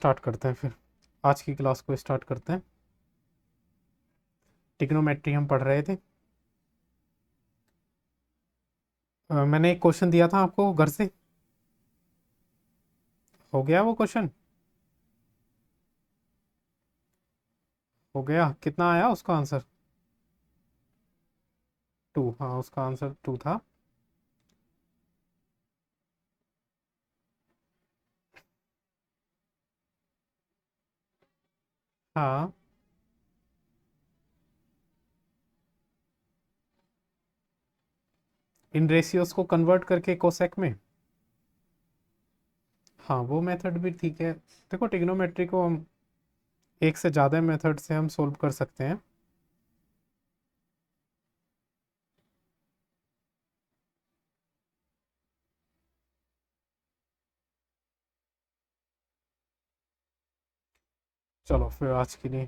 Start करते हैं फिर, आज की क्लास को स्टार्ट करते हैं। ट्रिग्नोमेट्री हम पढ़ रहे थे। मैंने एक क्वेश्चन दिया था आपको घर से, हो गया वो क्वेश्चन? हो गया? कितना आया उसका आंसर? 2। हाँ, उसका आंसर 2 था। हाँ, इन रेशियोज को कन्वर्ट करके कोसेक में। हाँ, वो मेथड भी ठीक है। देखो, ट्रिग्नोमेट्री को हम एक से ज़्यादा मेथड से हम सोल्व कर सकते हैं। चलो फिर आज की नहीं,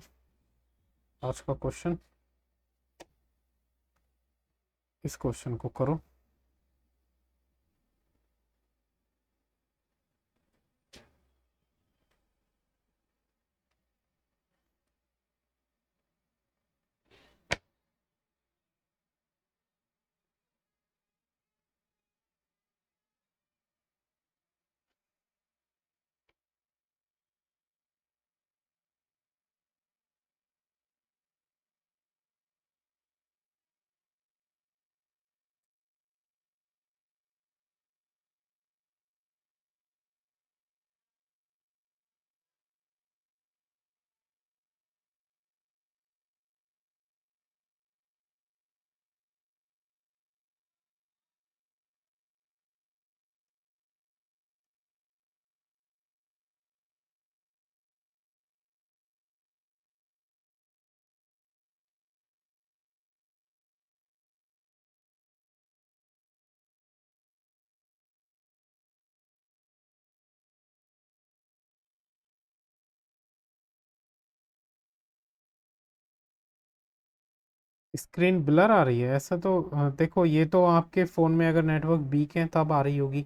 आज का क्वेश्चन, इस क्वेश्चन को करो। स्क्रीन ब्लर आ रही है ऐसा तो देखो, ये तो आपके फ़ोन में अगर नेटवर्क वीक है तब आ रही होगी।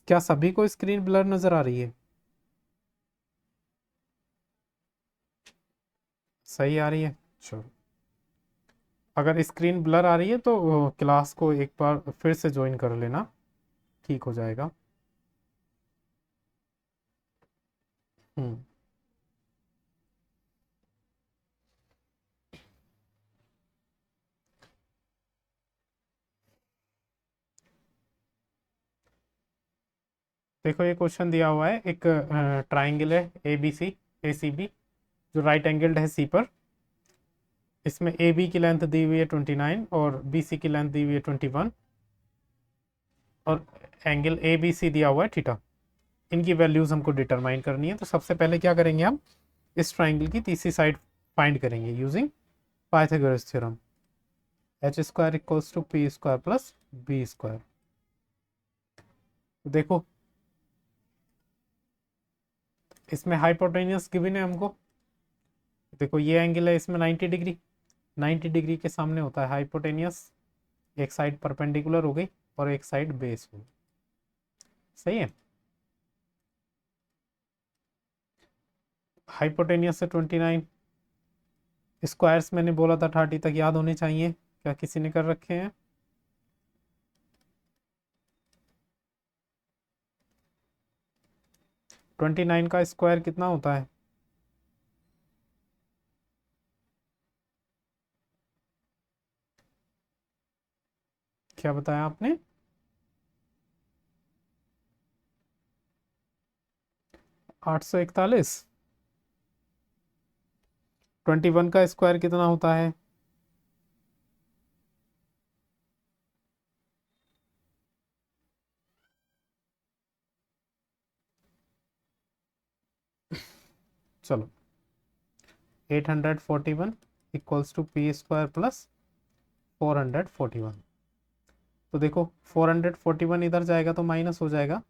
क्या सभी को स्क्रीन ब्लर नज़र आ रही है? सही आ रही है? चलो, अगर स्क्रीन ब्लर आ रही है तो क्लास को एक बार फिर से ज्वाइन कर लेना, ठीक हो जाएगा। हम्म। देखो, ये क्वेश्चन दिया हुआ है, एक ट्राइंगल है A B C, A C B, जो राइट एंगल्ड है सी पर। इसमें ए बी की लेंथ दी हुई है 29 और बी सी की लेंथ दी हुई है 21, और एंगल ए बी सी दिया हुआ है थीटा। इनकी वैल्यूज हमको डिटरमाइन करनी है। तो सबसे पहले क्या करेंगे, हम इस ट्राइंगल की तीसरी साइड फाइंड करेंगे using Pythagoras theorem. H square equals to P square plus B square. देखो, इसमें हाइपोटेनियस गिवन है हमको। देखो, ये एंगल है इसमें 90 डिग्री, 90 डिग्री के सामने होता है हाइपोटेनियस। एक साइड परपेंडिकुलर हो गई और एक साइड बेस हो गई। सही है। हाइपोटेनियस से 29, स्क्वायर्स मैंने बोला था 30 तक याद होने चाहिए। क्या किसी ने कर रखे हैं? 29 का स्क्वायर कितना होता है? क्या बताया आपने? 841। 21 का स्क्वायर कितना होता है? चलो, 841 equals to P square plus 441। तो देखो, 441 इधर जाएगा तो माइनस हो जाएगा,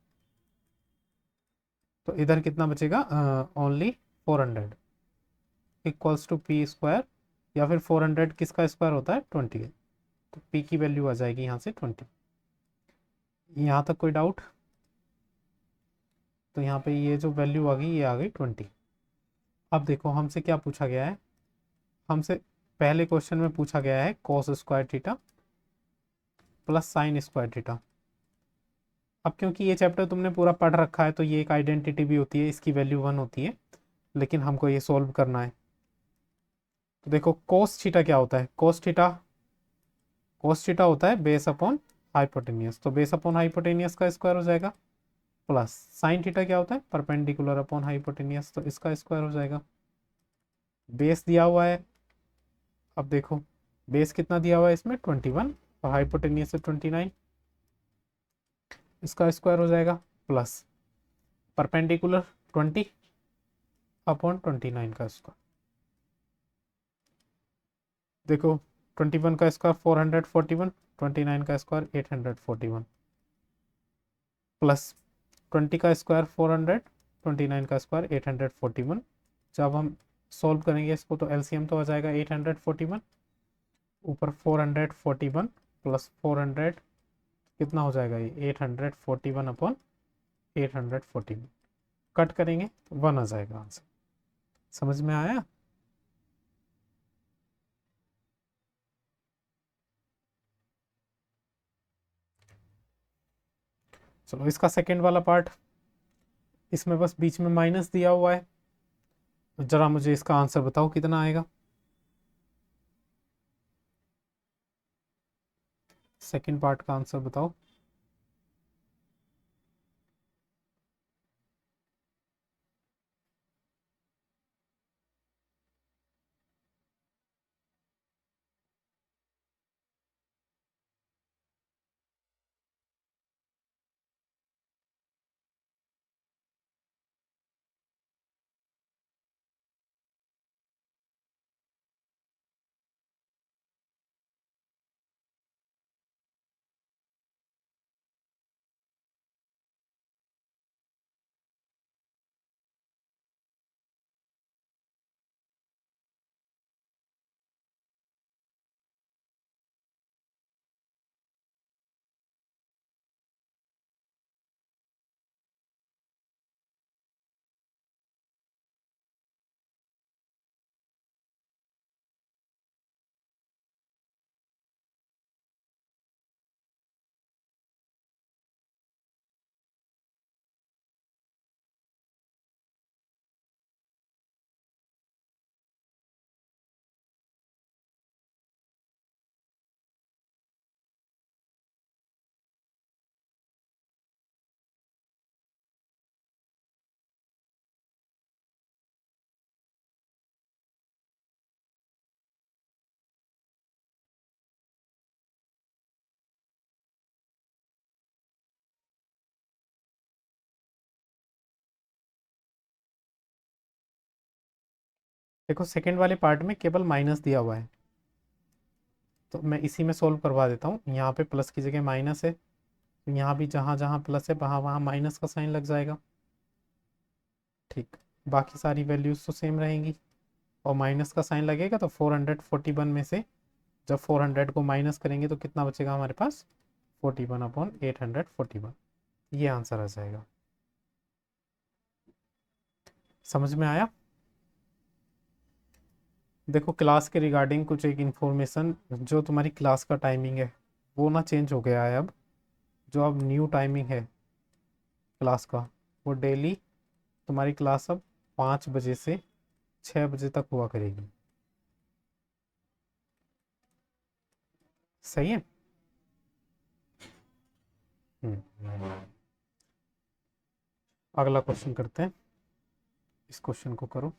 तो इधर कितना बचेगा? Only 400 equals to P square, या फिर 400 किसका स्क्वायर होता है? 20 है। तो पी की वैल्यू आ जाएगी यहाँ से 20। यहाँ तक कोई डाउट? तो यहाँ पे ये जो वैल्यू आ गई ये आ गई 20। अब देखो हमसे क्या पूछा गया है, हमसे पहले क्वेश्चन में पूछा गया है cos square theta plus sine square theta. अब क्योंकि ये चैप्टर तुमने पूरा पढ़ रखा है तो ये एक आइडेंटिटी भी होती है, इसकी वैल्यू 1 होती है, लेकिन हमको ये सोल्व करना है। तो देखो कोस थीटा क्या होता है, कोस थीटा होता है बेस अपॉन हाइपोटेनियस, तो बेस अपॉन हाइपोटेनियस का स्क्वायर हो जाएगा, प्लस साइन थीटा क्या होता है परपेंडिकुलर अपॉन हाइपोटेनियस, तो इसका स्क्वायर हो जाएगा। बेस दिया हुआ है, अब देखो बेस कितना दिया हुआ है इसमें 21 और हाइपोटेनियस है 29, इसका स्क्वायर हो जाएगा, प्लस परपेंडिकुलर 20 अपॉन 29 का स्क्वायर। देखो 21 का स्क्वायर 441, 29 का स्क्वायर 841, प्लस 20 का स्क्वायर 400, 29 का स्क्वायर 841। जब हम सॉल्व करेंगे इसको तो एलसीएम तो आ जाएगा 841, ऊपर 441 प्लस 400 कितना हो जाएगा ये 841 अपॉन 841, कट करेंगे तो 1 आ जाएगा आंसर। समझ में आया? चलो इसका सेकेंड वाला पार्ट, इसमें बस बीच में माइनस दिया हुआ है, जरा मुझे इसका आंसर बताओ कितना आएगा। सेकेंड पार्ट का आंसर बताओ। देखो सेकेंड वाले पार्ट में केवल माइनस दिया हुआ है, तो मैं इसी में सोल्व करवा देता हूँ। यहाँ पे प्लस की जगह माइनस है, तो यहाँ भी जहाँ जहाँ प्लस है वहाँ वहाँ माइनस का साइन लग जाएगा। ठीक, बाकी सारी वैल्यूज तो सेम रहेंगी, और माइनस का साइन लगेगा तो 441 में से जब 400 को माइनस करेंगे तो कितना बचेगा हमारे पास 41 अपॉन 841, ये आंसर आ जाएगा। समझ में आया? देखो क्लास के रिगार्डिंग कुछ एक इन्फॉर्मेशन, जो तुम्हारी क्लास का टाइमिंग है वो ना चेंज हो गया है अब, जो अब न्यू टाइमिंग है क्लास का, वो डेली तुम्हारी क्लास अब 5 बजे से 6 बजे तक हुआ करेगी। सही है। अगला क्वेश्चन करते हैं, इस क्वेश्चन को करो।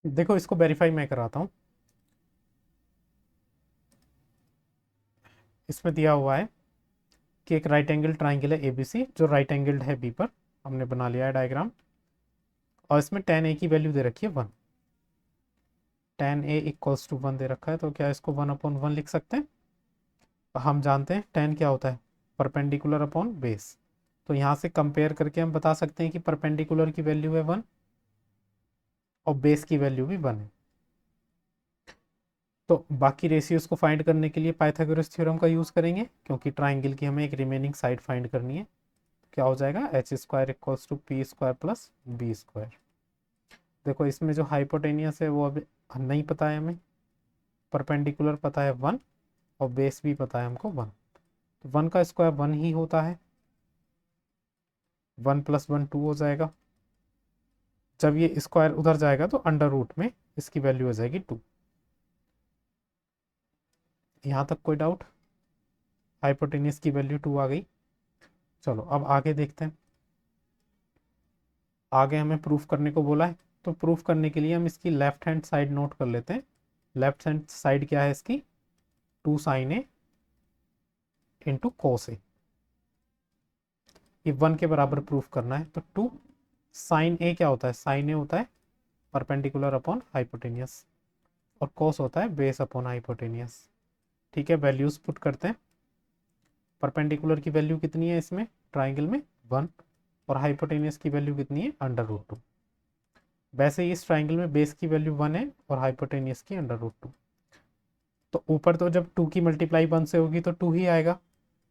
देखो इसको वेरीफाई मैं कराता हूँ। इसमें दिया हुआ है कि एक राइट एंगल ट्राइंगल है एबीसी जो राइट एंगल्ड है बी पर। हमने बना लिया है डायग्राम, और इसमें tan a की वैल्यू दे रखी है 1। tan a इक्वल्स टू 1 दे रखा है, तो क्या इसको 1/1 लिख सकते हैं? हम जानते हैं tan क्या होता है, परपेंडिकुलर अपॉन बेस। तो यहाँ से कंपेयर करके हम बता सकते हैं कि परपेंडिकुलर की वैल्यू है 1 और बेस की वैल्यू भी 1 है। तो बाकी रेशियोज को फाइंड करने के लिए पाइथागोरस थ्योरम का यूज़ करेंगे, क्योंकि ट्राइंगल की हमें एक रिमेनिंग साइड फाइंड करनी है। क्या हो जाएगा, h² equals to p² plus b²। देखो इसमें जो हाइपोटेनियस है वो अभी नहीं पता है हमें, परपेंडिकुलर पता है 1 और बेस भी पता है हमको 1। तो 1 का स्क्वायर 1 ही होता है, 1 + 1 2 हो जाएगा। जब ये स्क्वायर उधर जाएगा तो अंडर रूट में इसकी वैल्यू हो जाएगी 2। यहाँ तक कोई डाउट? हाइपोटेनियस की वैल्यू 2 आ गई। चलो अब आगे देखते हैं। आगे हमें प्रूफ करने को बोला है, तो प्रूफ करने के लिए हम इसकी लेफ्ट हैंड साइड नोट कर लेते हैं। लेफ्ट हैंड साइड क्या है इसकी, 2 sin a into cos a। ये 1 के बराबर प्रूफ करना है, तो 2 sin a क्या होता है, sin a होता है परपेंडिकुलर अपॉन हाइपोटेनियस, और cos होता है बेस अपॉन हाइपोटेनियस। ठीक है, वैल्यूज पुट करते हैं। परपेंडिकुलर की वैल्यू कितनी है इसमें ट्राइंगल में, 1, और हाइपोटेनियस की वैल्यू कितनी है, √2। वैसे ही इस ट्राइंगल में बेस की वैल्यू 1 है और हाइपोटेनियस की √2। तो ऊपर तो जब 2 की मल्टीप्लाई 1 से होगी तो 2 ही आएगा,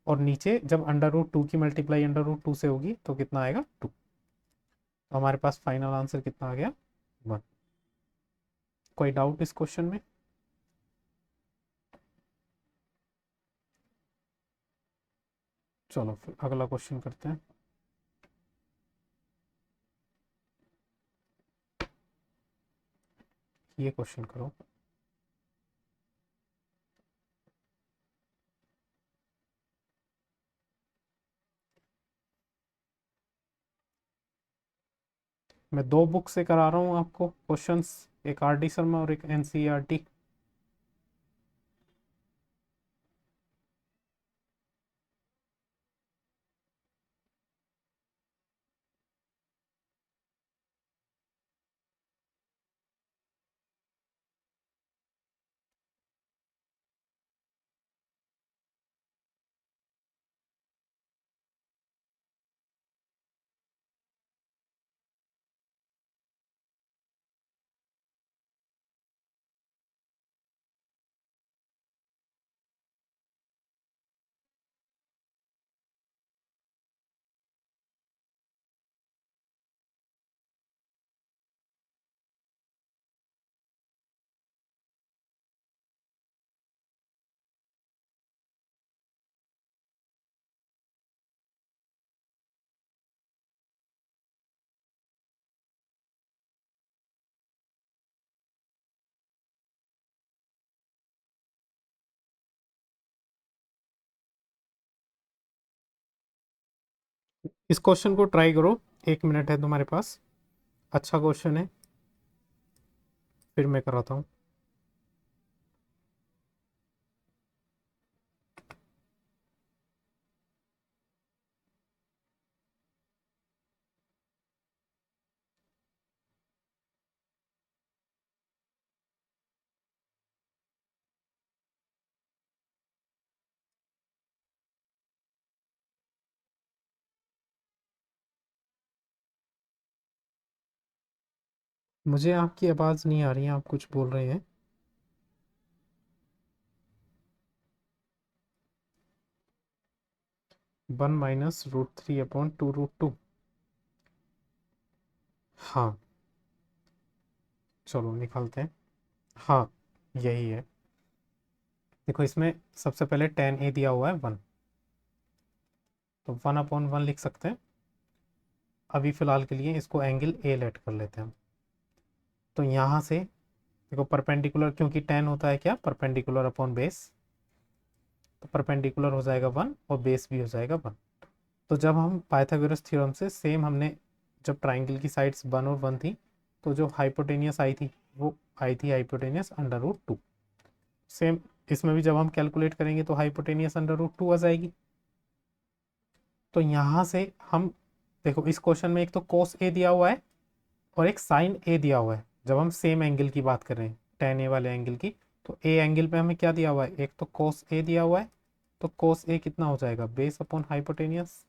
और नीचे जब √2 की मल्टीप्लाई √2 से होगी तो कितना आएगा, 2। तो हमारे पास फाइनल आंसर कितना आ गया, 1। कोई डाउट इस क्वेश्चन में? चलो फिर अगला क्वेश्चन करते हैं। ये क्वेश्चन करो। मैं 2 बुक से करा रहा हूँ आपको क्वेश्चंस, एक आर डी शर्मा और एक एनसीईआरटी। इस क्वेश्चन को ट्राई करो, 1 मिनट है तुम्हारे पास। अच्छा क्वेश्चन है, फिर मैं कराता हूँ। मुझे आपकी आवाज़ नहीं आ रही है, आप कुछ बोल रहे हैं। 1 - √3/2√2। हाँ, चलो निकालते हैं। हाँ, यही है। देखो इसमें सबसे पहले tan a दिया हुआ है 1, तो 1/1 लिख सकते हैं। अभी फ़िलहाल के लिए इसको एंगल a लेट कर लेते हैं हम। तो यहाँ से देखो परपेंडिकुलर, क्योंकि tan होता है क्या, परपेंडिकुलर अपॉन बेस, तो परपेंडिकुलर हो जाएगा 1 और बेस भी हो जाएगा 1। तो जब हम पाइथागोरस थ्योरम से सेम हमने, जब ट्राइंगल की साइड्स 1 और 1 थी, तो जो हाइपोटेनियस आई थी वो आई थी hypotenuse under root two. Same इसमें भी जब हम कैलकुलेट करेंगे तो हाइपोटेनियस अंडर रूट टू आ जाएगी। तो यहाँ से हम देखो इस क्वेश्चन में एक तो कोस ए दिया हुआ है और एक साइन ए दिया हुआ है। जब हम सेम एंगल की बात कर रहे हैं, टेन ए वाले एंगल की, तो ए एंगल पे हमें क्या दिया हुआ है, एक तो कोस ए दिया हुआ है। तो कोस ए कितना हो जाएगा, बेस अपॉन हाइपोटेनियस,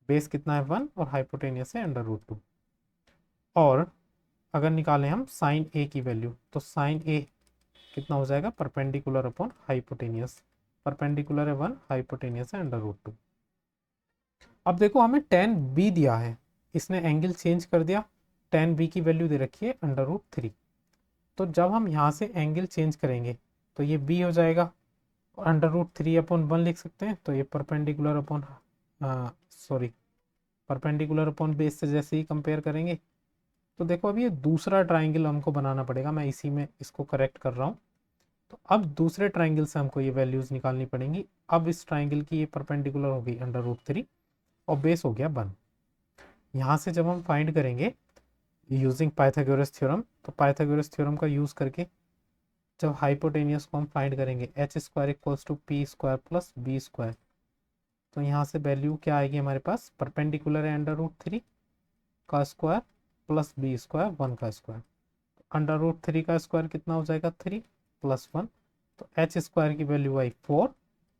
बेस कितना है 1 और हाइपोटेनियस है अंडर रूट टू। और अगर निकालें हम साइन ए की वैल्यू, तो साइन ए कितना हो जाएगा, परपेंडिकुलर अपॉन हाइपोटेनियस, परपेंडिकुलर है 1, हाइपोटेनियस है अंडर रूट टू। अब देखो हमें टेन बी दिया है, इसने एंगल चेंज कर दिया, टेन बी की वैल्यू दे रखी है अंडर रूट थ्री। तो जब हम यहाँ से एंगल चेंज करेंगे तो ये बी हो जाएगा और under root three upon one लिख सकते हैं। तो ये perpendicular upon sorry perpendicular upon base से जैसे ही कंपेयर करेंगे तो देखो अब ये दूसरा ट्राइंगल हमको बनाना पड़ेगा, मैं इसी में इसको करेक्ट कर रहा हूँ। तो अब दूसरे ट्राइंगल से हमको ये वैल्यूज निकालनी पड़ेंगी। अब इस ट्राइंगल की ये परपेंडिकुलर होगी अंडर रूट थ्री और बेस हो गया वन। यहाँ से जब हम फाइंड करेंगे यूजिंग पाइथागोरस थ्योरम, तो पाइथागोरस थ्योरम का यूज़ करके जब हाइपोटेनियस को हम फाइंड करेंगे H square equals to P square plus B square, तो यहाँ से वैल्यू क्या आएगी हमारे पास, परपेंडिकुलर है अंडर रूट थ्री का square plus B square one का स्क्वायर। अंडर रूट थ्री का स्क्वायर कितना हो जाएगा, थ्री प्लस वन, तो एच स्क्वायर की वैल्यू आई फोर,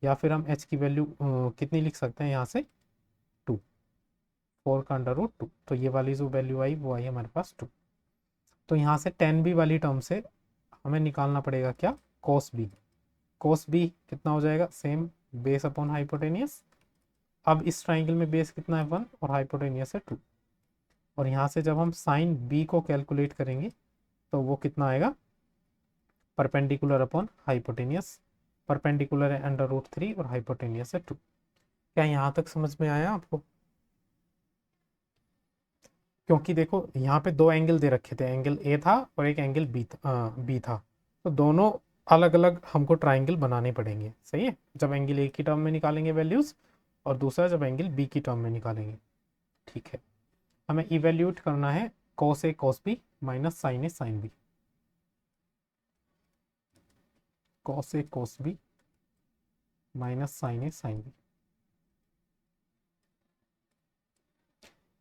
या फिर हम एच की वैल्यू कितनी लिख सकते हैं यहाँ से, टू, फोर का अंडर रूट टू। तो ये वाली जो वैल्यू आई वो आई हमारे पास टू। तो यहाँ से टेन बी वाली टर्म से हमें निकालना पड़ेगा क्या, कोस बी। कोस बी कितना हो जाएगा, सेम बेस अपॉन हाइपोटेनियस। अब इस ट्राइंगल में बेस कितना है, वन और हाइपोटेनियस है टू। और यहाँ से जब हम साइन बी को कैलकुलेट करेंगे तो वो कितना आएगा, परपेंडिकुलर अपॉन हाइपोटेनियस, परपेंडिकुलर है अंडर रूट थ्री और हाइपोटेनियस है टू। क्या यहाँ तक समझ में आया आपको? क्योंकि देखो यहाँ पे दो एंगल दे रखे थे, एंगल ए था और एक एंगल बी था, तो दोनों अलग अलग हमको ट्राइंगल बनाने पड़ेंगे, सही है, जब एंगल ए की टर्म में निकालेंगे वैल्यूज और दूसरा जब एंगल बी की टर्म में निकालेंगे। ठीक है, हमें इवेल्यूट करना है cos A cos B minus sine A sine B, cos A cos B minus sine A sine B.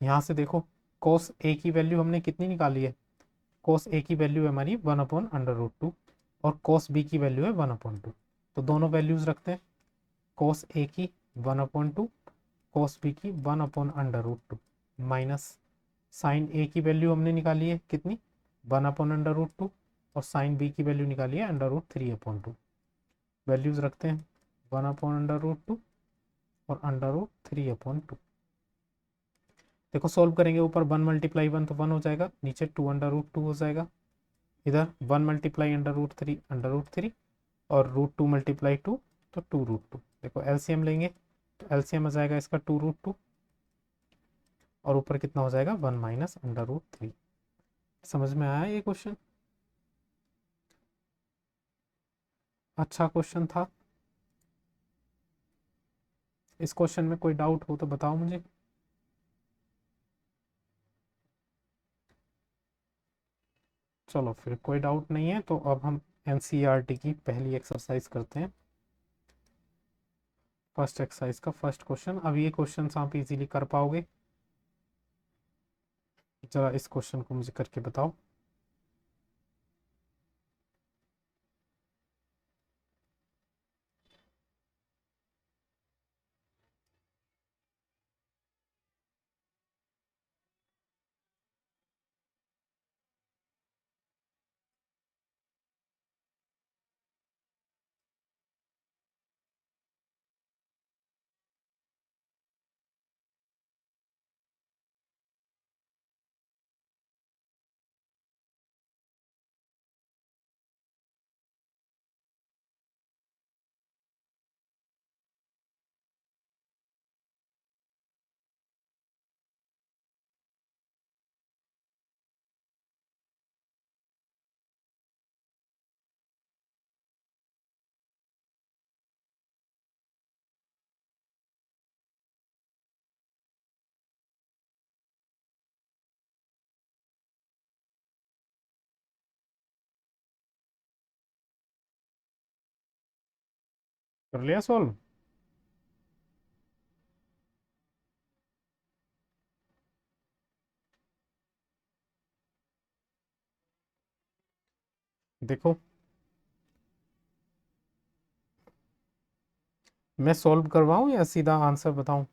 यहाँ से देखो कॉस ए की वैल्यू हमने कितनी निकाली है, कॉस ए की वैल्यू है हमारी one upon under root two और कॉस बी की वैल्यू है वन अपॉन टू। तो दोनों वैल्यूज रखते हैं, कॉस ए की one upon two, cos B की one upon under root two, minus sine A की वैल्यू हमने निकाली है कितनी, one upon under root two, और साइन बी की वैल्यू निकाली है under root three upon two. Values रखते हैं, one upon under root two और under root three upon two. देखो सॉल्व करेंगे, ऊपर वन मल्टीप्लाई वन तो वन हो जाएगा, नीचे टू अंडर रूट टू हो जाएगा, इधर one multiply under root three और रूट टू मल्टीप्लाई टू तो टू रूट टू। देखो एलसीएम लेंगे तो एलसीएम आ जाएगा इसका टू रूट टू और ऊपर कितना हो जाएगा, one minus under root three. समझ में आया ये क्वेश्चन? अच्छा क्वेश्चन था। इस क्वेश्चन में कोई डाउट हो तो बताओ मुझे। चलो फिर कोई डाउट नहीं है तो अब हम एनसीईआरटी की पहली एक्सरसाइज करते हैं। फर्स्ट एक्सरसाइज का फर्स्ट क्वेश्चन, अब ये क्वेश्चन आप इजीली कर पाओगे। जरा इस क्वेश्चन को मुझे करके बताओ। कर लिया सॉल्व? देखो मैं सॉल्व करवाऊं या सीधा आंसर बताऊं?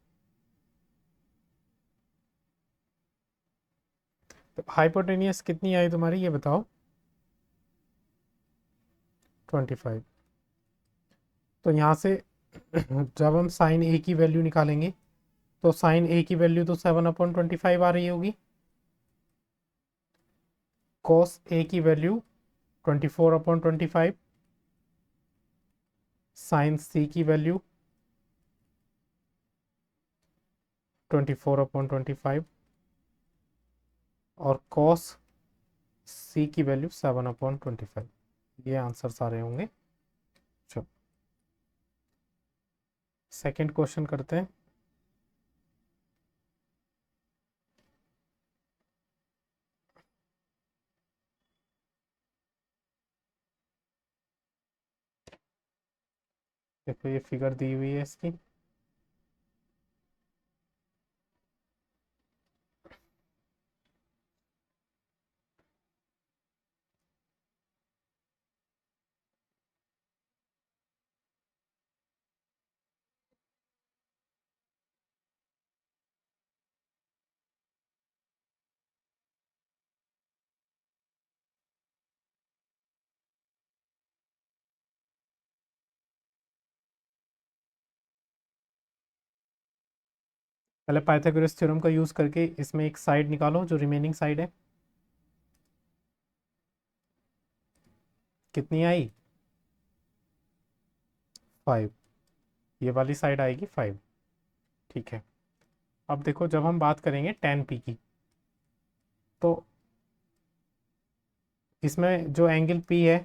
तो हाइपोटेनियस कितनी आई तुम्हारी ये बताओ। 25। तो यहाँ से जब हम साइन ए की वैल्यू निकालेंगे तो साइन ए की वैल्यू तो 7/25 आ रही होगी। कॉस ए की वैल्यू 24/25। साइन सी की वैल्यू 24/25 और कॉस सी की वैल्यू 7/25। ये आंसर सारे होंगे। चलो सेकंड क्वेश्चन करते हैं। देखो ये फिगर दी हुई है इसकी। पहले पाइथागोरस थ्योरम का यूज करके इसमें एक साइड निकालो जो रिमेनिंग साइड है। कितनी आई? 5। ये वाली साइड आएगी 5। ठीक है। अब देखो जब हम बात करेंगे टेन पी की तो इसमें जो एंगल पी है,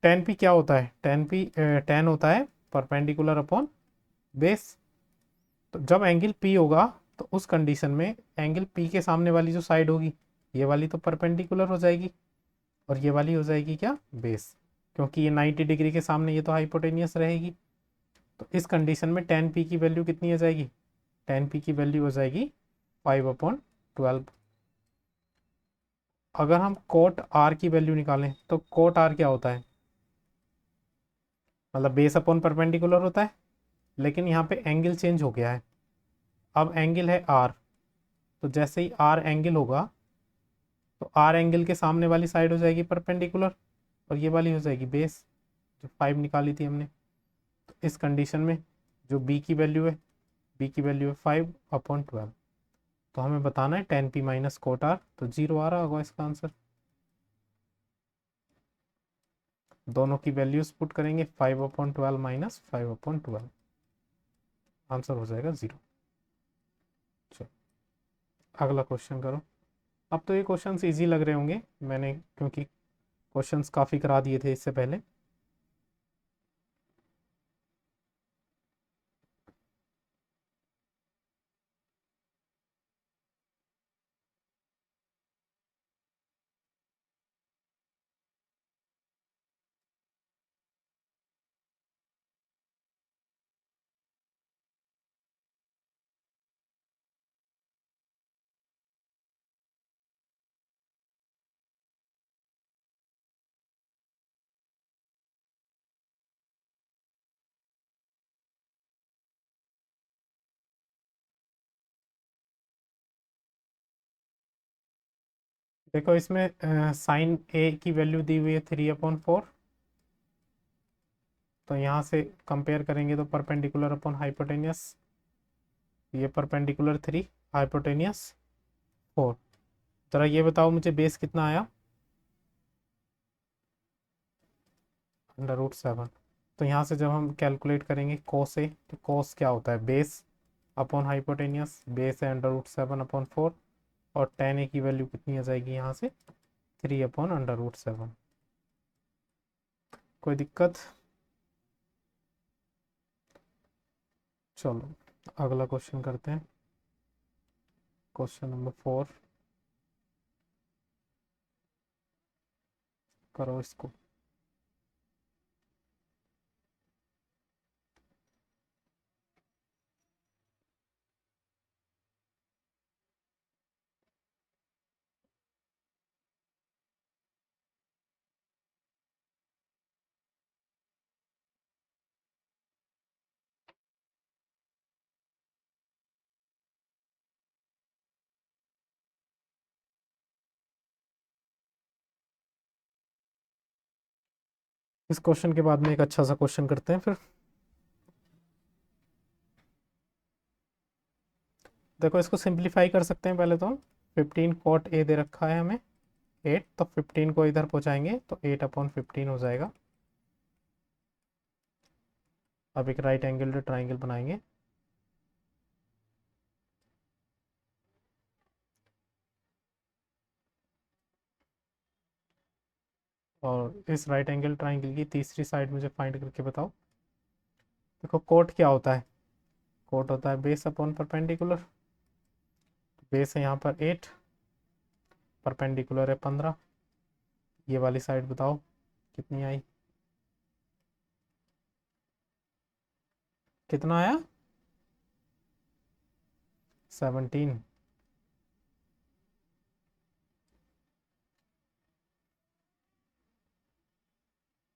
टेन पी क्या होता है? टेन पी टेन होता है परपेंडिकुलर अपॉन बेस। तो जब एंगल पी होगा तो उस कंडीशन में एंगल पी के सामने वाली जो साइड होगी ये वाली तो परपेंडिकुलर हो जाएगी और ये वाली हो जाएगी क्या? बेस। क्योंकि ये 90 डिग्री के सामने ये तो हाइपोटेनियस रहेगी। तो इस कंडीशन में टेन पी की वैल्यू कितनी हो जाएगी? टेन पी की वैल्यू हो जाएगी 5/12। अगर हम कोट आर की वैल्यू निकालें तो कोट आर क्या होता है? मतलब बेस अपॉन परपेंडिकुलर होता है, लेकिन यहाँ पे एंगल चेंज हो गया है। अब एंगल है आर, तो जैसे ही आर एंगल होगा तो आर एंगल के सामने वाली साइड हो जाएगी परपेंडिकुलर और ये वाली हो जाएगी बेस, जो 5 निकाली थी हमने। तो इस कंडीशन में जो बी की वैल्यू है, बी की वैल्यू है 5/12। तो हमें बताना है tan P minus cot R, तो 0 आ रहा होगा इसका आंसर। दोनों की वैल्यूज पुट करेंगे, 5/12 माइनस 5/12, आंसर हो जाएगा 0। चलो अगला क्वेश्चन करो। अब तो ये क्वेश्चंस इजी लग रहे होंगे, मैंने क्योंकि क्वेश्चंस काफ़ी करा दिए थे इससे पहले। देखो इसमें साइन ए की वैल्यू दी हुई है 3/4। तो यहाँ से कंपेयर करेंगे तो परपेंडिकुलर अपॉन हाइपोटेनियस, ये परपेंडिकुलर 3, हाइपोटेनियस 4। जरा ये बताओ मुझे बेस कितना आया? √7। तो यहाँ से जब हम कैलकुलेट करेंगे कोस ए, तो कोस क्या होता है? बेस अपॉन हाइपोटेनियस, बेस है √7/4 और टेन ए की वैल्यू कितनी आ जाएगी यहाँ से? 3/√7। कोई दिक्कत? चलो अगला क्वेश्चन करते हैं। क्वेश्चन नंबर 4 करो इसको। इस क्वेश्चन के बाद में एक अच्छा सा क्वेश्चन करते हैं फिर। देखो इसको सिंप्लीफाई कर सकते हैं पहले तो हम। 15 कॉट ए दे रखा है हमें 8, तो 15 को इधर पहुंचाएंगे तो 8/15 हो जाएगा। अब एक राइट एंगल ट्राइंगल बनाएंगे। और इस राइट एंगल ट्राइंगल की तीसरी साइड मुझे फाइंड करके बताओ। देखो कोट क्या होता है? कोट होता है बेस अपॉन परपेंडिकुलर। बेस है यहाँ पर 8, परपेंडिकुलर है 15। ये वाली साइड बताओ कितनी आई? कितना आया? 17।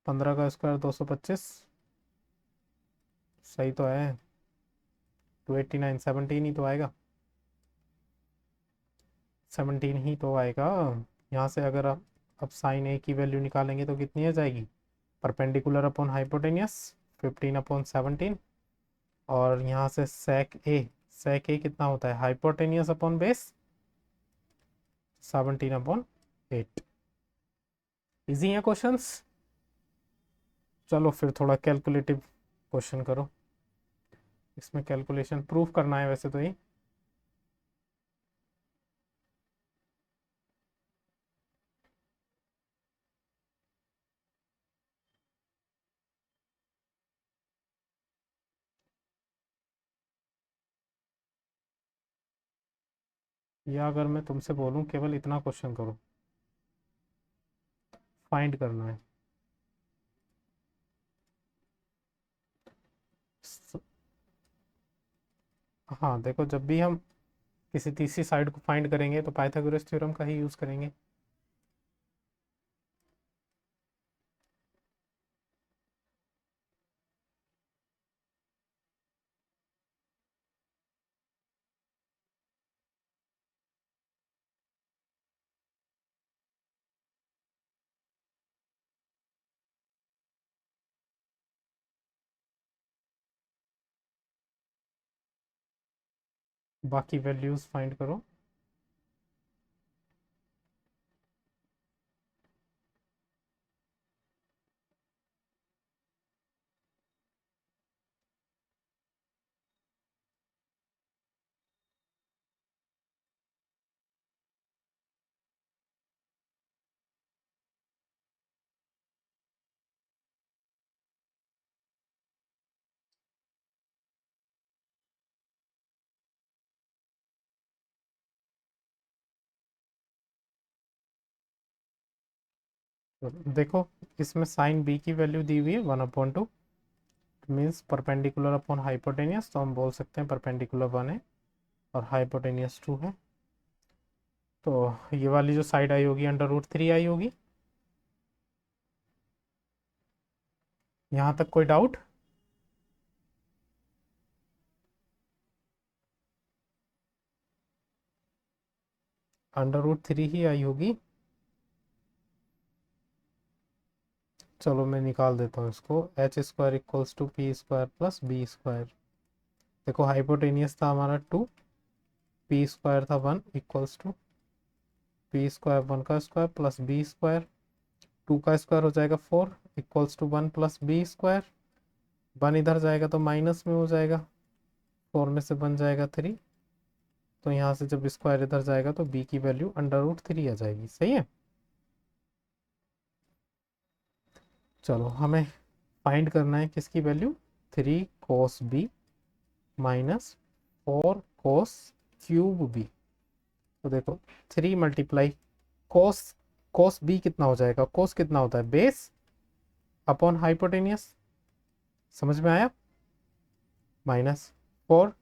15 का स्क्वायर 225। सही तो है। 289, 17 ही तो आएगा। 17 ही तो आएगा। यहाँ से अगर आप अब साइन ए की वैल्यू निकालेंगे तो कितनी आ जाएगी? Perpendicular upon hypotenuse 15/17। और यहाँ से सेक ए कितना होता है? Hypotenuse upon base 17/8। इजी है क्वेश्चंस। चलो फिर थोड़ा कैलकुलेटिव क्वेश्चन करो। इसमें कैलकुलेशन प्रूफ करना है वैसे तो ये। या अगर मैं तुमसे बोलूं केवल इतना क्वेश्चन करो, फाइंड करना है। स- हाँ देखो, जब भी हम किसी तीसरी साइड को फाइंड करेंगे तो पाइथागोरस थ्योरम का ही यूज करेंगे। बाकी वैल्यूज फाइंड करो। तो देखो इसमें साइन बी की वैल्यू दी हुई है 1/2, मीन्स परपेंडिकुलर अपॉन हाइपोटेनियस, तो हम बोल सकते हैं परपेंडिकुलर 1 है और हाइपोटेनियस 2 है। तो ये वाली जो साइड आई होगी √3 आई होगी। यहाँ तक कोई डाउट? √3 ही आई होगी। चलो मैं निकाल देता हूँ इसको। h² = p² + b²। देखो हाइपोटेनियस था हमारा 2, p² था 1 = p² 1 का स्क्वायर प्लस b²। 2 का स्क्वायर हो जाएगा 4 = 1 + b²। 1 इधर जाएगा तो माइनस में हो जाएगा, 4 में से बन जाएगा 3। तो यहाँ से जब स्क्वायर इधर जाएगा तो b की वैल्यू √3 आ जाएगी। सही है। चलो हमें फाइंड करना है किसकी value? 3 cos b minus 4 cos³ b। तो देखो 3 मल्टीप्लाई कोस, कोस बी कितना हो जाएगा? कोस कितना होता है? Base upon hypotenuse. समझ में आया? माइनस 4।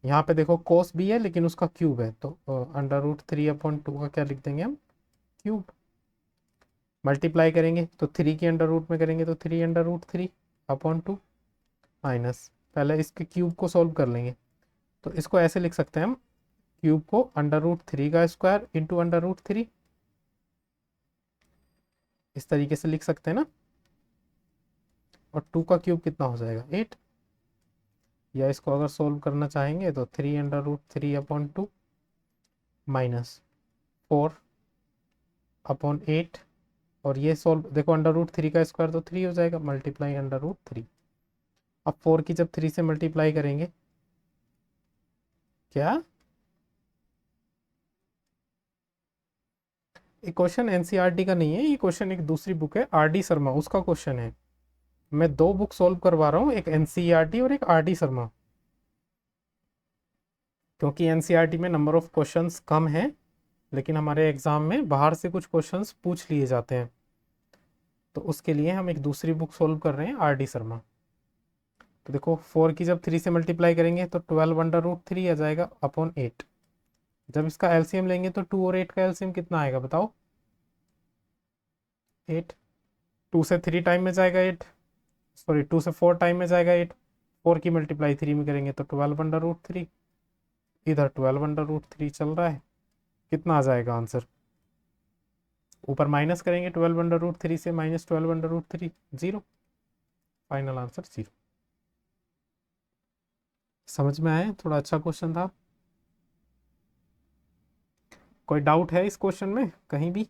यहाँ पे देखो कोस बी है लेकिन उसका क्यूब है, तो √3/2 का क्या लिख देंगे हम? क्यूब। मल्टीप्लाई करेंगे तो 3 के अंडर रूट में करेंगे तो 3√3/2 माइनस, पहले इसके क्यूब को सॉल्व कर लेंगे। तो इसको ऐसे लिख सकते हैं हम, क्यूब को √3 का स्क्वायर इंटू √3, इस तरीके से लिख सकते हैं ना। और 2 का क्यूब कितना हो जाएगा 8। या इसको अगर सोल्व करना चाहेंगे तो 3√3/2 माइनस 4/8। और ये सोल्व देखो, √3 का स्क्वायर तो 3 हो जाएगा, मल्टीप्लाई √3। अब 4 की जब 3 से मल्टीप्लाई करेंगे, क्या ये क्वेश्चन एनसीईआरटी का नहीं है, ये क्वेश्चन एक दूसरी बुक है आर डी शर्मा, उसका क्वेश्चन है। मैं दो बुक सॉल्व करवा रहा हूँ, एक एनसीईआरटी और एक आर डी शर्मा, क्योंकि एनसीईआरटी में नंबर ऑफ क्वेश्चंस कम है, लेकिन हमारे एग्जाम में बाहर से कुछ क्वेश्चंस पूछ लिए जाते हैं, तो उसके लिए हम एक दूसरी बुक सॉल्व कर रहे हैं आर डी शर्मा। तो देखो 4 की जब 3 से मल्टीप्लाई करेंगे तो 12√3 आ जाएगा अपॉन 8। जब इसका एलसीएम लेंगे तो 2 और 8 का एलसीएम कितना आएगा बताओ 8। 2 से 3 टाइम में जाएगा 8, सॉरी 2 से 4 टाइम में जाएगा 8। 4 की मल्टीप्लाई 3 में करेंगे तो 12√3, इधर 12√3 चल रहा है, कितना आ जाएगा आंसर। ऊपर माइनस करेंगे 12√3 से, -12√3 जीरो, फाइनल आंसर जीरो। समझ में आया, थोड़ा अच्छा क्वेश्चन था। कोई डाउट है इस क्वेश्चन में कहीं भी?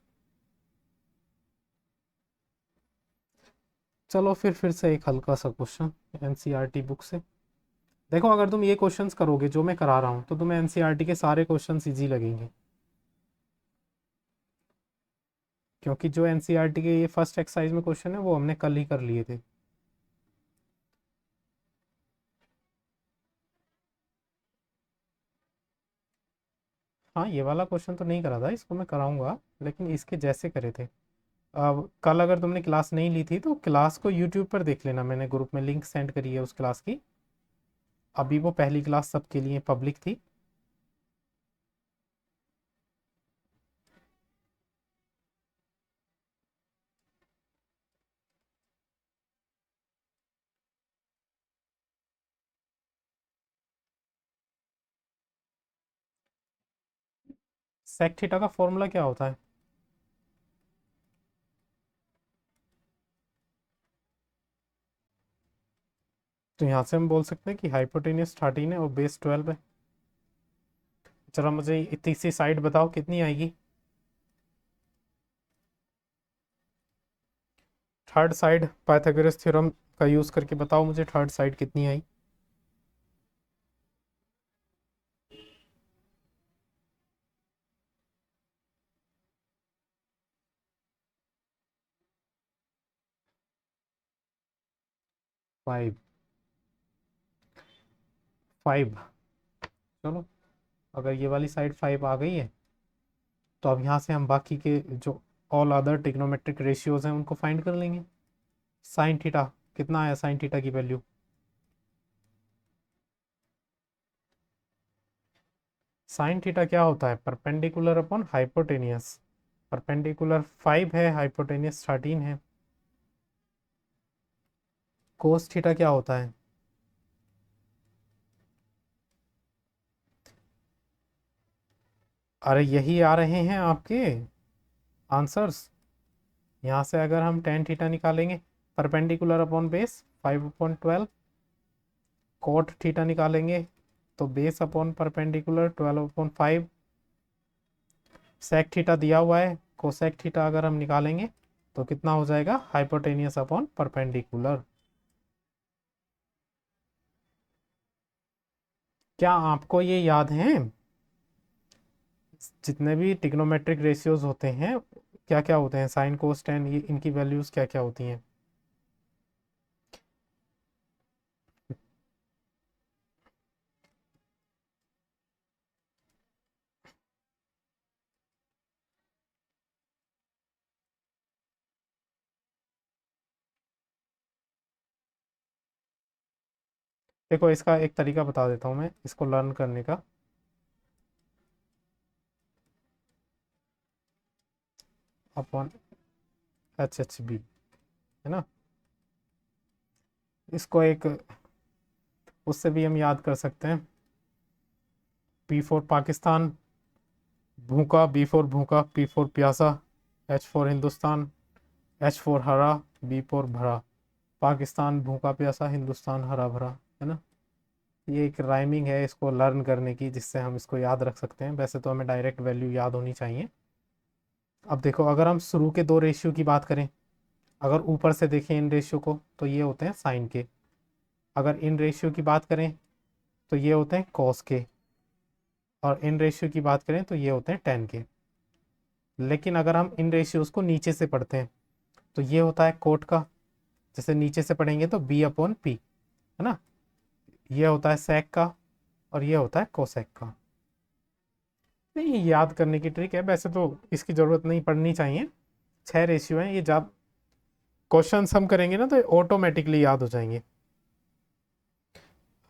चलो फिर से एक हल्का सा क्वेश्चन एनसीईआरटी बुक से। देखो अगर तुम ये क्वेश्चंस करोगे जो मैं करा रहा हूँ तो तुम्हें एनसीईआरटी के सारे क्वेश्चंस इजी लगेंगे, क्योंकि जो एनसीईआरटी के ये फर्स्ट एक्सरसाइज में क्वेश्चन है वो हमने कल ही कर लिए थे। हाँ ये वाला क्वेश्चन तो नहीं करा था, इसको मैं कराऊंगा, लेकिन इसके जैसे करे थे। अब कल अगर तुमने क्लास नहीं ली थी तो क्लास को यूट्यूब पर देख लेना, मैंने ग्रुप में लिंक सेंड करी है उस क्लास की। अभी वो पहली क्लास सबके लिए पब्लिक थी। सेक थीटा का फॉर्मूला क्या होता है? तो यहाँ से हम बोल सकते हैं कि हाइपोटेनियस 13 है और बेस 12 है। चलो मुझे इतनी सी साइड बताओ कितनी आएगी। थर्ड साइड पाइथागोरस थ्योरम का यूज करके बताओ मुझे, थर्ड साइड कितनी आई। फाइव। 5। चलो अगर ये वाली साइड 5 आ गई है तो अब यहाँ से हम बाकी के जो ऑल अदर ट्रिग्नोमेट्रिक रेशियोज हैं उनको फाइंड कर लेंगे। साइन थीटा कितना आया, साइन थीटा की वैल्यू? साइन थीटा क्या होता है, परपेंडिकुलर अपॉन हाइपोटेनियस। परपेंडिकुलर 5 है, हाइपोटेनियस 13 है। कोस थीटा क्या होता है? अरे यही आ रहे हैं आपके आंसर्स। यहाँ से अगर हम टेन थीटा निकालेंगे, perpendicular upon base 5/12। Cot theta निकालेंगे तो base upon perpendicular 12/5। Sec theta दिया हुआ है, कोसेक थीटा अगर हम निकालेंगे तो कितना हो जाएगा, हाइपोटेनियस अपॉन परपेंडिकुलर। क्या आपको ये याद है जितने भी ट्रिग्नोमेट्रिक रेशियोज होते हैं क्या क्या होते हैं, साइन कोस टेन, ये इनकी वैल्यूज क्या क्या होती हैं? देखो इसका एक तरीका बता देता हूँ मैं इसको लर्न करने का। अपॉन HHB है ना, इसको एक उससे भी हम याद कर सकते हैं। P4 पाकिस्तान भूखा, B4 भूखा, P4 प्यासा, H4 हिंदुस्तान, H4 हरा, B4 भरा। पाकिस्तान भूखा प्यासा, हिंदुस्तान हरा भरा, है ना। ये एक राइमिंग है इसको लर्न करने की, जिससे हम इसको याद रख सकते हैं। वैसे तो हमें डायरेक्ट वैल्यू याद होनी चाहिए। अब देखो, अगर हम शुरू के दो रेशियो की बात करें, अगर ऊपर से देखें इन रेशियो को, तो ये होते हैं साइन के। अगर इन रेशियो की बात करें तो ये होते हैं कॉस के। और इन रेशियो की बात करें तो ये होते हैं टेन के। लेकिन अगर हम इन रेशियोज को नीचे से पढ़ते हैं तो ये होता है कोट का। जैसे नीचे से पढ़ेंगे तो बी अपॉन पी, है ना। ये होता है सेक का, और ये होता है कोसेक का। नहीं, ये याद करने की ट्रिक है, वैसे तो इसकी जरूरत नहीं पड़नी चाहिए। 6 रेशियो हैं ये, जब क्वेश्चन हम करेंगे ना तो ऑटोमेटिकली याद हो जाएंगे।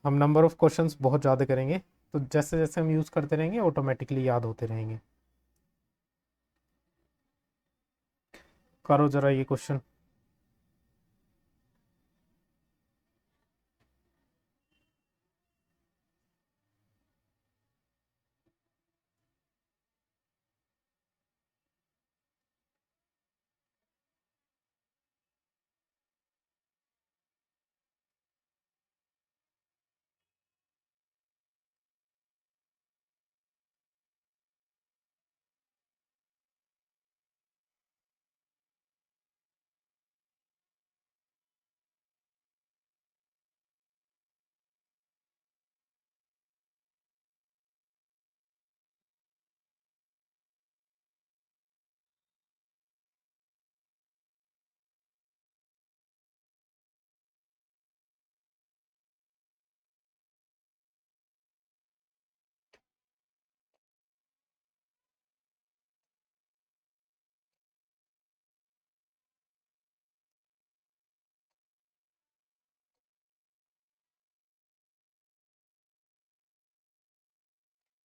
हम नंबर ऑफ क्वेश्चंस बहुत ज़्यादा करेंगे, तो जैसे जैसे हम यूज़ करते रहेंगे ऑटोमेटिकली याद होते रहेंगे। करो जरा ये क्वेश्चन।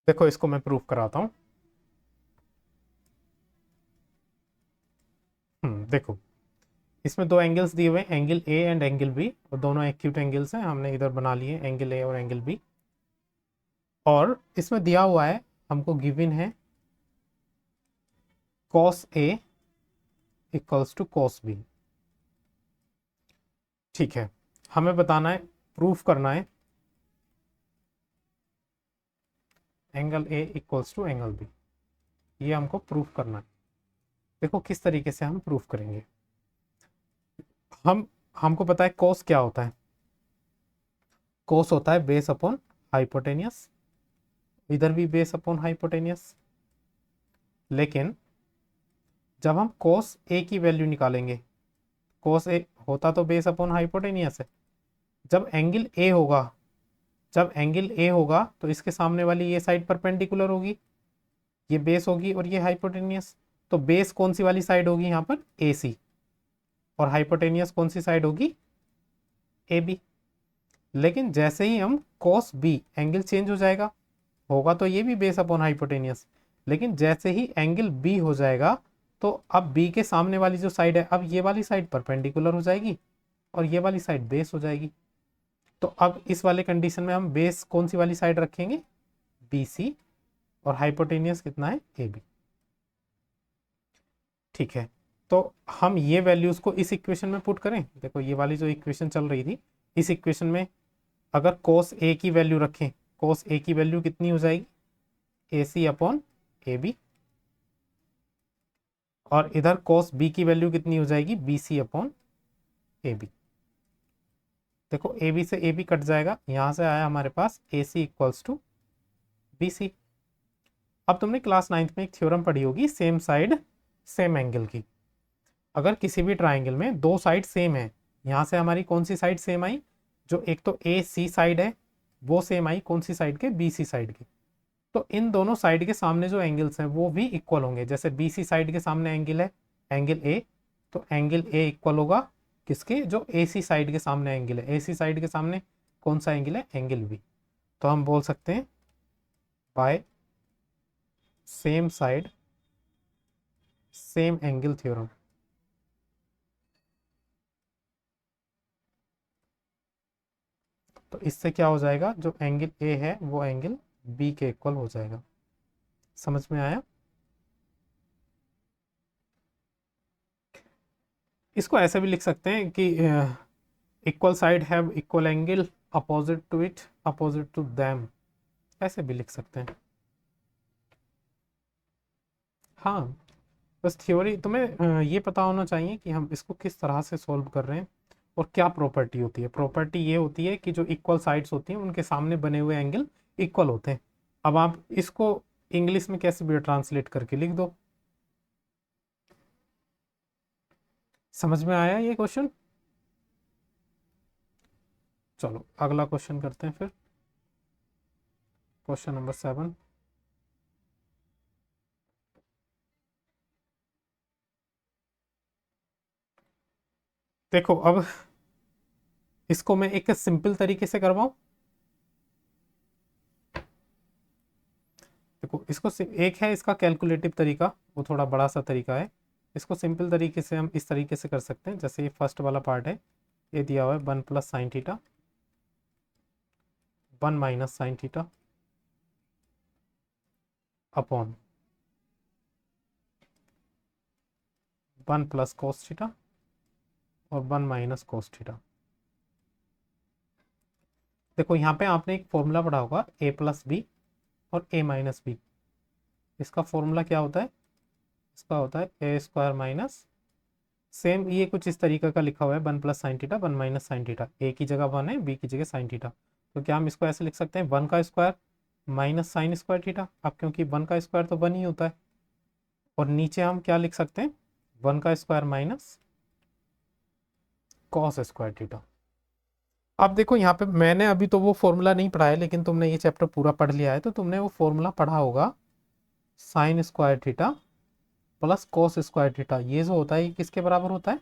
देखो, इसको मैं प्रूफ कराता हूँ। देखो, इसमें दो एंगल्स दिए हुए हैं, angle A and angle B, और दोनों एक्यूट एंगल्स हैं। हमने इधर बना लिए एंगल ए और एंगल बी। और इसमें दिया हुआ है, हमको गिवन है cos A equals to cos B. ठीक है, हमें बताना है, प्रूफ करना है angle A equals to angle B. ये हमको प्रूफ करना है। देखो किस तरीके से हम प्रूफ करेंगे। हमको पता है कोस क्या होता है। कोस होता है बेस अपॉन हाइपोटेनियस, इधर भी बेस अपॉन हाइपोटेनियस। लेकिन जब हम कोस ए की वैल्यू निकालेंगे, कोस ए होता तो बेस अपॉन हाइपोटेनियस है। जब एंगल ए होगा, तो इसके सामने वाली ये साइड परपेंडिकुलर होगी, ये बेस होगी और ये हाइपोटेनियस। तो बेस कौन सी वाली साइड होगी यहाँ पर, ए सी, और हाइपोटेनियस कौन सी साइड होगी, ए बी। लेकिन जैसे ही हम कॉस बी, एंगल चेंज हो जाएगा, होगा तो ये भी बेस अपॉन हाइपोटेनियस, लेकिन जैसे ही एंगल बी हो जाएगा, तो अब बी के सामने वाली जो साइड है, अब ये वाली साइड परपेंडिकुलर हो जाएगी और ये वाली साइड बेस हो जाएगी। तो अब इस वाले कंडीशन में हम बेस कौन सी वाली साइड रखेंगे, बी सी, और हाइपोटेनियस कितना है, ए बी। ठीक है, तो हम ये वैल्यूज को इस इक्वेशन में पुट करें। देखो, ये वाली जो इक्वेशन चल रही थी, इस इक्वेशन में अगर कोस ए की वैल्यू रखें, कोस ए की वैल्यू कितनी हो जाएगी, ए सी अपॉन ए बी। और इधर कोस बी की वैल्यू कितनी हो जाएगी, B C upon A B. देखो, ए बी से ए बी कट जाएगा, यहां से आया हमारे पास ए सी इक्वल्स टू बी सी। अब तुमने क्लास 9th में एक थ्योरम पढ़ी होगी, सेम साइड सेम एंगल की। अगर किसी भी ट्राइंगल में दो साइड सेम है, यहां से हमारी कौन सी साइड सेम आई, जो एक तो ए सी साइड है वो सेम आई, कौन सी साइड के, बी सी साइड के। तो इन दोनों साइड के सामने जो एंगल्स हैं वो भी इक्वल होंगे। जैसे बी सी साइड के सामने एंगल है, एंगल ए, तो एंगल ए इक्वल होगा किसके, जो ए सी साइड के सामने एंगल है। ए सी साइड के सामने कौन सा एंगल है, एंगल बी। तो हम बोल सकते हैं by same side same angle theorem. तो इससे क्या हो जाएगा, जो एंगल ए है वो एंगल बी के इक्वल हो जाएगा। समझ में आया। इसको ऐसे भी लिख सकते हैं कि equal side have equal angle opposite to it, opposite to them, ऐसे भी लिख सकते हैं। हाँ, बस थ्योरी तुम्हें ये पता होना चाहिए कि हम इसको किस तरह से सॉल्व कर रहे हैं और क्या प्रॉपर्टी होती है। प्रॉपर्टी ये होती है कि जो इक्वल साइड्स होती हैं उनके सामने बने हुए एंगल इक्वल होते हैं। अब आप इसको इंग्लिश में कैसे भी ट्रांसलेट करके लिख दो। समझ में आया ये क्वेश्चन? चलो अगला क्वेश्चन करते हैं फिर, क्वेश्चन नंबर 7। देखो अब इसको मैं एक सिंपल तरीके से करवाऊं। देखो इसको एक है इसका कैलकुलेटिव तरीका, वो थोड़ा बड़ा सा तरीका है। इसको सिंपल तरीके से हम इस तरीके से कर सकते हैं, जैसे ये फर्स्ट वाला पार्ट है, ये दिया हुआ है 1 + sin θ 1 - sin θ अपॉन 1 + cos θ और 1 - cos θ। देखो यहाँ पे आपने एक फॉर्मूला पढ़ा होगा a+b और a-b। इसका फॉर्मूला क्या होता है? इसका होता है a² माइनस, सेम ये कुछ इस तरीके का लिखा हुआ है 1 + sin θ 1 - sin θ। ए की जगह 1 है, बी की जगह sin θ। तो क्या हम इसको ऐसे लिख सकते हैं 1² माइनस sin²θ। अब क्योंकि 1² तो 1 ही होता है, और नीचे हम क्या लिख सकते हैं 1² माइनस cos²θ। अब देखो यहाँ पे मैंने अभी तो वो फॉर्मूला नहीं पढ़ा है, लेकिन तुमने ये चैप्टर पूरा पढ़ लिया है तो तुमने वो फॉर्मूला पढ़ा होगा sin² θ प्लस cos²θ। ये जो होता है ये किसके बराबर होता है?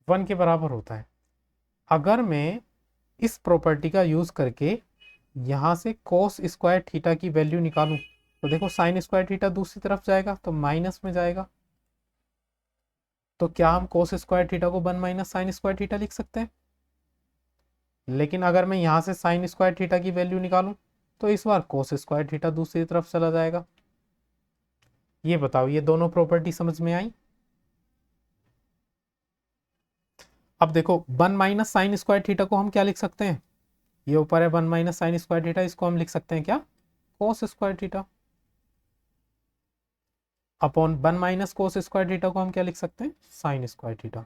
1 के बराबर होता है। अगर मैं इस प्रॉपर्टी का यूज करके यहां से cos²θ की वैल्यू निकालूं तो देखो sin²θ दूसरी तरफ जाएगा तो माइनस में जाएगा। तो क्या हम cos²θ को 1 - sin²θ लिख सकते हैं? लेकिन अगर मैं यहां से sin²θ की वैल्यू निकालूं तो इस बार cos²θ दूसरी तरफ चला जाएगा। ये बताओ ये दोनों प्रॉपर्टी समझ में आई? अब देखो 1 - sin² को हम क्या लिख सकते हैं? ये ऊपर है 1 - sin², इसको हम लिख सकते हैं क्या? cos²। अपॉन 1 - cos² को हम क्या लिख सकते हैं? sin²।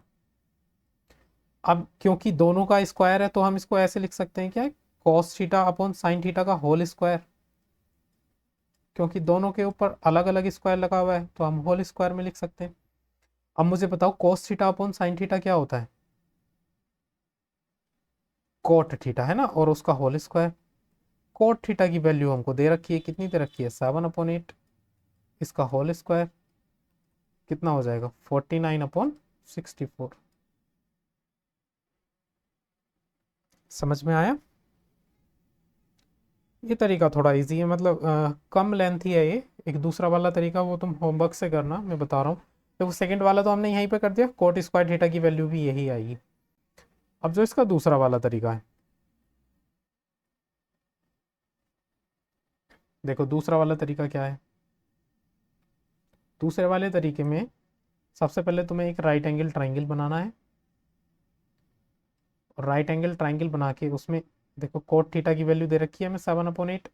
अब क्योंकि दोनों का स्क्वायर है तो हम इसको ऐसे लिख सकते हैं क्या? cos θ अपॉन sin θ का होल स्क्वायर। क्योंकि दोनों के ऊपर अलग अलग स्क्वायर लगा हुआ है तो हम होल स्क्वायर में लिख सकते हैं। अब मुझे बताओ cos θ अपॉन sin θ क्या होता है? cot θ है ना, और उसका होल स्क्वायर। cot θ की वैल्यू हमको दे रखी है, कितनी दे रखी है? 7/8। इसका होल स्क्वायर कितना हो जाएगा? 49/64। समझ में आया? ये तरीका थोड़ा इजी है, मतलब कम लेंथ ही है ये। एक दूसरा वाला तरीका वो तुम होमवर्क से करना, मैं बता रहा हूँ। देखो सेकंड वाला तो हमने यहीं पे कर दिया, cot² θ की वैल्यू भी यही आएगी। अब जो इसका दूसरा वाला तरीका है, देखो दूसरा वाला तरीका क्या है। दूसरे वाले तरीके में सबसे पहले तुम्हें एक राइट एंगल ट्राइंगल बनाना है, और राइट एंगल ट्राइंगल बना के उसमें देखो cot θ की वैल्यू दे रखी है हमें 7/8।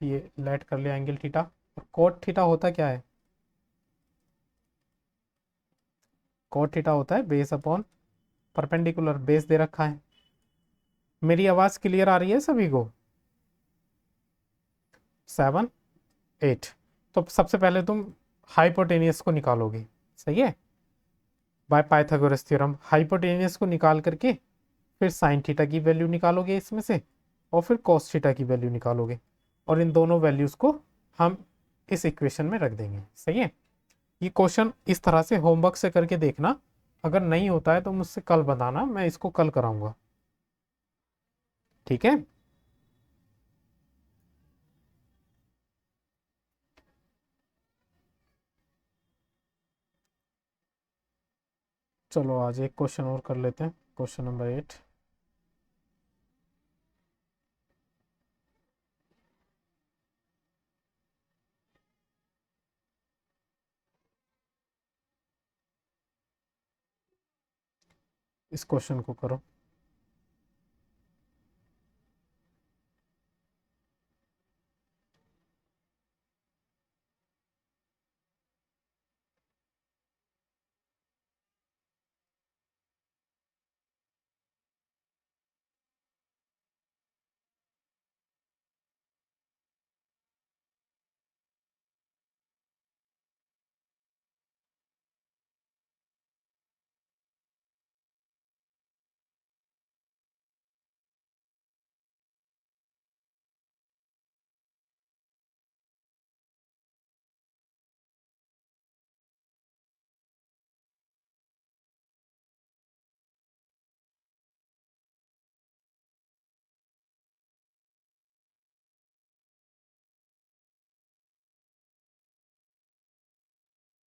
ये लेट कर लिया एंगल थीटा। और cot θ होता क्या है? cot θ होता है बेस अपॉन परपेंडिकुलर, बेस दे रखा है। मेरी आवाज क्लियर आ रही है सभी को? 7 8। तो सबसे पहले तुम हाइपोटेनियस को निकालोगे, सही है, बाय पाइथागोरस थ्योरम। हाइपोटेनियस को निकाल करके फिर साइन थीटा की वैल्यू निकालोगे इसमें से, और फिर कॉस थीटा की वैल्यू निकालोगे, और इन दोनों वैल्यूज को हम इस इक्वेशन में रख देंगे, सही है। ये क्वेश्चन इस तरह से होमवर्क से करके देखना। अगर नहीं होता है तो मुझसे कल बताना, मैं इसको कल कराऊंगा, ठीक है। चलो आज एक क्वेश्चन और कर लेते हैं, क्वेश्चन नंबर 8। इस क्वेश्चन को करो।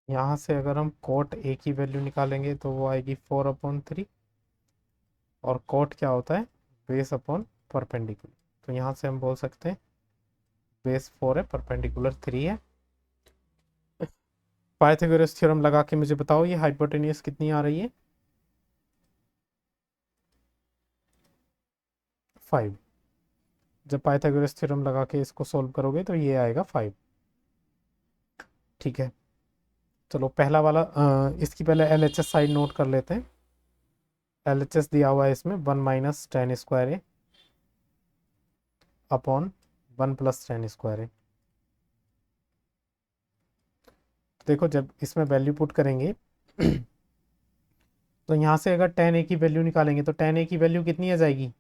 यहाँ से अगर हम कोट ए की वैल्यू निकालेंगे तो वो आएगी 4/3, और कोट क्या होता है, बेस अपॉन परपेंडिकुलर। तो यहाँ से हम बोल सकते हैं बेस 4 है, परपेंडिकुलर 3 है। पाइथागोरस थ्योरम लगा के मुझे बताओ ये हाइपोटेन्यूज कितनी आ रही है, 5। जब पाइथागोरस थ्योरम लगा के इसको सोल्व करोगे तो ये आएगा 5। ठीक है, चलो पहला वाला इसकी पहले LHS साइड नोट कर लेते हैं। LHS दिया हुआ है इसमें 1 माइनस टेन स्क्वायर ए अपॉन 1 प्लस टेन स्क्वायर ए। देखो जब इसमें वैल्यू पुट करेंगे तो यहाँ से अगर टेन ए की वैल्यू निकालेंगे तो टेन ए की वैल्यू कितनी आ जाएगी,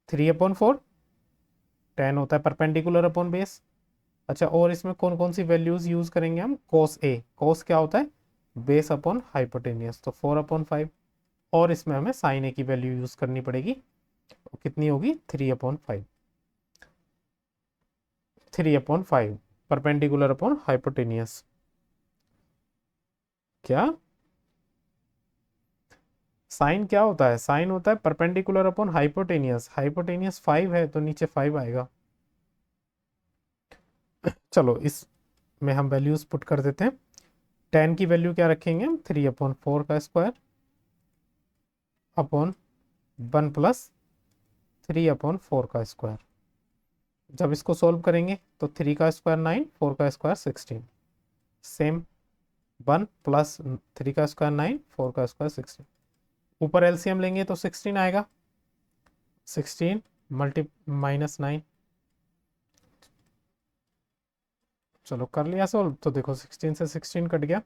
3/4। टेन होता है परपेंडिकुलर अपॉन बेस। अच्छा, और इसमें कौन कौन सी वैल्यूज यूज करेंगे हम, कोस ए। कोस क्या होता है, बेस अपॉन हाइपोटेनियस, तो 4/5। और इसमें हमें साइन ए की वैल्यू यूज करनी पड़ेगी, तो कितनी होगी, 3/5। 3/5 परपेंडिकुलर अपॉन हाइपोटेनियस। क्या साइन क्या होता है, साइन होता है परपेंडिकुलर अपॉन हाइपोटेनियस। हाइपोटेनियस 5 है तो नीचे 5 आएगा। चलो इस में हम वैल्यूज पुट कर देते हैं। टेन की वैल्यू क्या रखेंगे हम, 3/4 का स्क्वायर अपॉन 1 प्लस 3/4 का स्क्वायर। जब इसको सोल्व करेंगे तो 3 का स्क्वायर 9, 4 का स्क्वायर 16। सेम 1 प्लस 3 का स्क्वायर 9, 4 का स्क्वायर 16। ऊपर एलसीएम लेंगे तो 16 आएगा। 16 मल्टी माइनस 9। चलो कर लिया सोल्व, तो देखो 16 से 16 कट गया,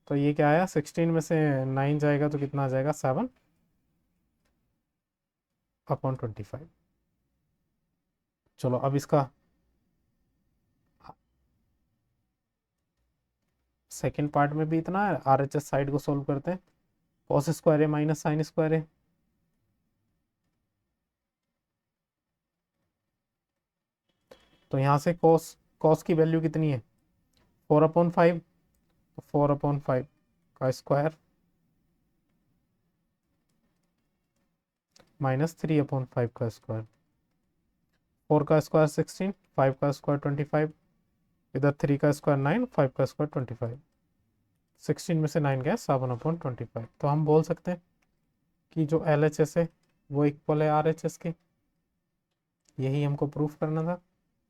तो ये क्या आया, 16 में से 9 जाएगा तो कितना आ जाएगा, 7/25। चलो अब इसका सेकेंड पार्ट में भी इतना है, RHS साइड को सोल्व करते हैं। कॉस स्क्वायर है माइनस साइन स्क्वायर है, तो यहाँ से कॉस कॉस की वैल्यू कितनी है, 4/5। तो 4/5 का स्क्वायर माइनस 3/5 का स्क्वायर। 4 का स्क्वायर 16, 5 का स्क्वायर 25, इधर 3 का स्क्वायर 9, 5 का स्क्वायर 25। 16 में से 9 गया, 7/25। तो हम बोल सकते हैं कि जो LHS है वो इक्वल है RHS के। यही हमको प्रूफ करना था,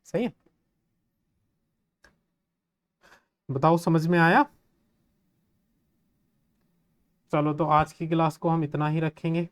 सही है। बताओ समझ में आया। चलो तो आज की क्लास को हम इतना ही रखेंगे।